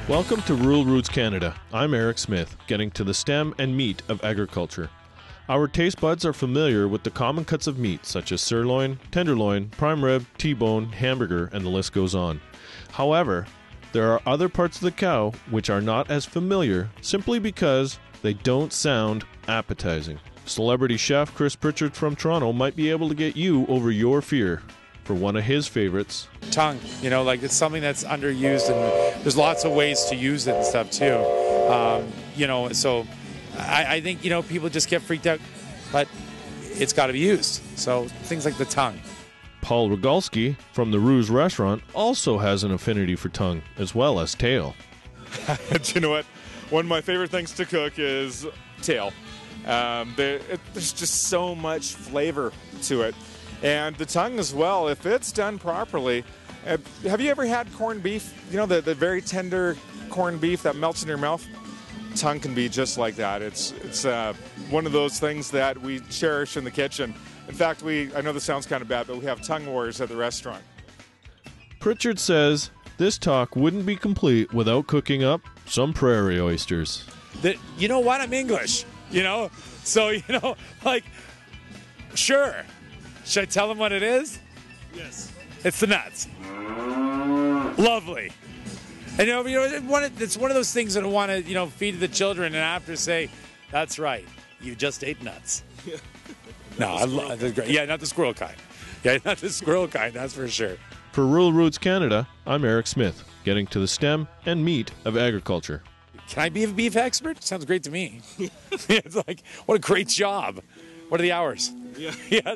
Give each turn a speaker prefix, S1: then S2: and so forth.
S1: Welcome to Rural Roots Canada. I'm Eric Smith, getting to the stem and meat of agriculture. Our taste buds are familiar with the common cuts of meat such as sirloin, tenderloin, prime rib, T-bone, hamburger, and the list goes on. However, there are other parts of the cow which are not as familiar simply because they don't sound appetizing. Celebrity chef Chris Pritchard from Toronto might be able to get you over your fear for one of his favorites.
S2: Tongue, it's something that's underused, and there's lots of ways to use it and stuff too. So I think, people just get freaked out, but it's got to be used. So things like the tongue.
S1: Paul Rogalski from the Rouge restaurant also has an affinity for tongue as well as tail.
S3: Do you know what? One of my favorite things to cook is tail. There's just so much flavor to it. And the tongue as well, if it's done properly. Have you ever had corned beef? The very tender corned beef that melts in your mouth? Tongue can be just like that. It's one of those things that we cherish in the kitchen. In fact, I know this sounds kind of bad, but we have tongue wars at the restaurant.
S1: Pritchard says this talk wouldn't be complete without cooking up some prairie oysters.
S2: You know what? I'm English, So, sure. Should I tell them what it is?
S3: Yes.
S2: It's the nuts. Lovely. And it's one of those things that I want to, feed the children and after say, that's right, you just ate nuts. No, I love it. Yeah, not the squirrel kind. Yeah, not the squirrel kind, that's for sure.
S1: For Rural Roots Canada, I'm Eric Smith, getting to the stem and meat of agriculture.
S2: Can I be a beef expert? Sounds great to me. It's like, what a great job. What are the hours?
S3: Yeah.
S2: Yeah.